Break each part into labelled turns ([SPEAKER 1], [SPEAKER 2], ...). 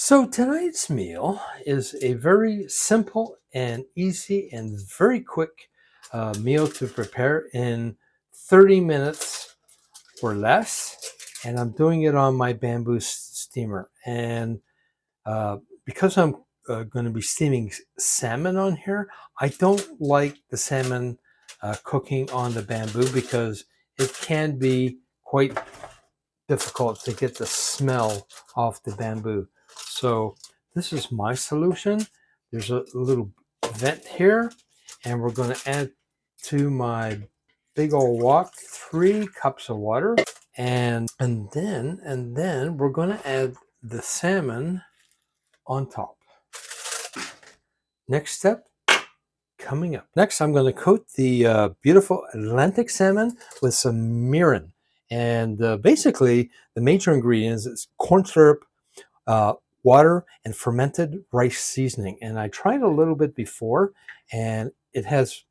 [SPEAKER 1] So tonight's meal is a very simple and easy and very quick meal to prepare in 30 minutes or less. And I'm doing it on my bamboo steamer. And uh, because I'm going to be steaming salmon on here, I don't like the salmon cooking on the bamboo because it can be quite difficult to get the smell off the bamboo. So this is my solution. There's a little vent here, and we're going to add to my big old wok 3 cups of water, and then we're going to add the salmon on top. Next step coming up. Next, I'm going to coat the beautiful Atlantic salmon with some mirin. And basically, the major ingredients is corn syrup, uh, water, and fermented rice seasoning. And I tried a little bit before, and it has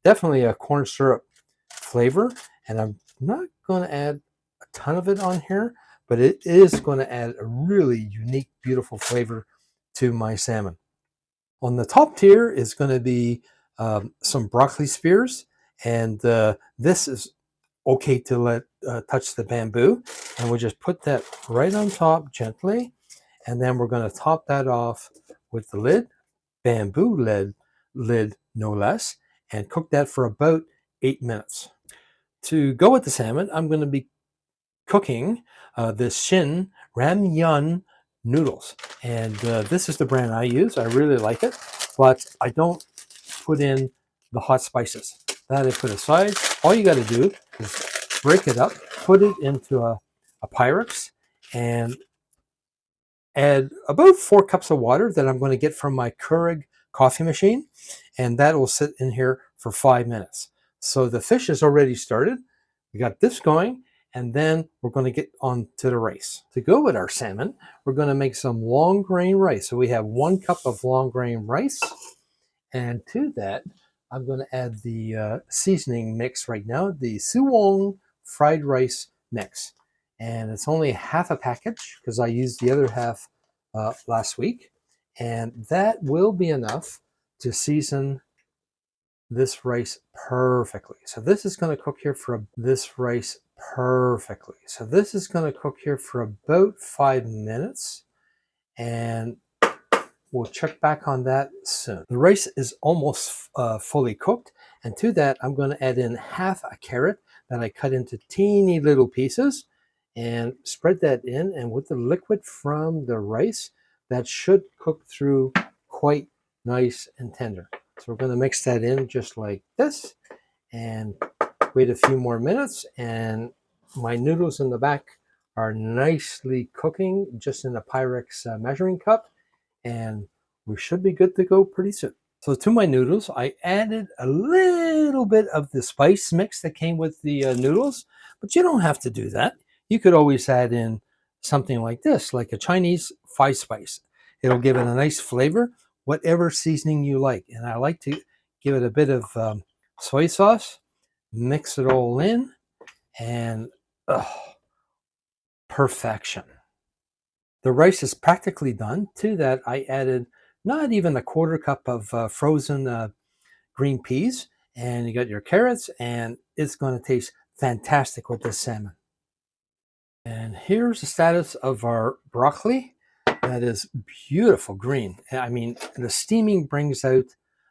[SPEAKER 1] definitely a corn syrup flavor. And I'm not going to add a ton of it on here, but it is going to add a really unique, beautiful flavor to my salmon. On the top tier is going to be some broccoli spears, and this is okay to let touch the bamboo, and we'll just put that right on top gently, and then we're going to top that off with the lid, bamboo lid no less, and cook that for about 8 minutes. To go with the salmon, I'm going to be cooking the Shin Ranyun noodles. And this is the brand I use. I really like it, but I don't put in the hot spices. That I put aside. All you got to do is break it up, put it into a Pyrex, and add about 4 cups of water that I'm going to get from my Keurig coffee machine, and that will sit in here for 5 minutes. So the fish is already started. We got this going, and then we're going to get on to the rice. To go with our salmon, we're going to make some long grain rice. So we have 1 cup of long grain rice, and to that, I'm going to add the seasoning mix right now, the Suwong fried rice mix. And it's only half a package because I used the other half last week. And that will be enough to season this rice perfectly. So this is going to cook here for this rice perfectly. So this is going to cook here for about 5 minutes. And we'll check back on that soon. The rice is almost fully cooked, and to that I'm going to add in half a carrot that I cut into teeny little pieces and spread that in, and with the liquid from the rice, that should cook through quite nice and tender. So we're going to mix that in just like this and wait a few more minutes, and my noodles in the back are nicely cooking just in a Pyrex measuring cup, and we should be good to go pretty soon. So to my noodles, I added a little bit of the spice mix that came with the noodles, but you don't have to do that. You could always add in something like this, like a Chinese 5-spice. It'll give it a nice flavor, whatever seasoning you like. And I like to give it a bit of soy sauce, mix it all in, and perfection. The rice is practically done. To that, I added not even a 1/4 cup of frozen green peas, and you got your carrots, and it's going to taste fantastic with this salmon. And here's the status of our broccoli. That is beautiful green. I mean, the steaming brings out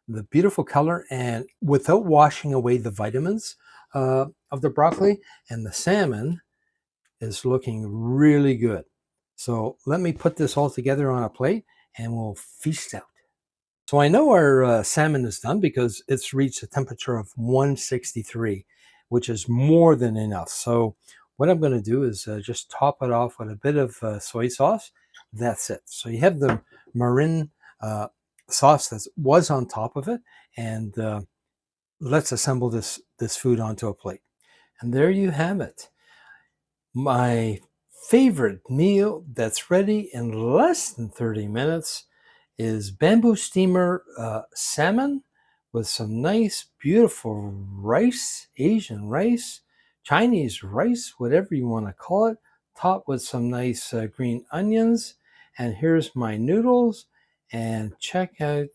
[SPEAKER 1] the beautiful color, and without washing away the vitamins of the broccoli, and the salmon is looking really good. So let me put this all together on a plate and we'll feast out. So I know our salmon is done because it's reached a temperature of 163, which is more than enough. So what I'm going to do is just top it off with a bit of soy sauce. That's it. So you have the mirin sauce that was on top of it, and let's assemble this food onto a plate. And there you have it. My favorite meal that's ready in less than 30 minutes is BambooSteamer salmon with some nice, beautiful rice, Asian rice, Chinese rice, whatever you want to call it, topped with some nice green onions And here's my noodles. And check out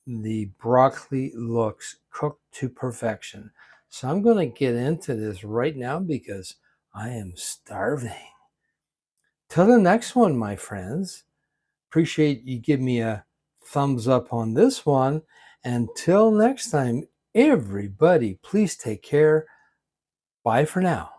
[SPEAKER 1] the broccoli looks cooked to perfection. So I'm going to get into this right now because I am starving. Till the next one, my friends. Appreciate you give me a thumbs up on this one. Until next time, everybody, please take care. Bye for now.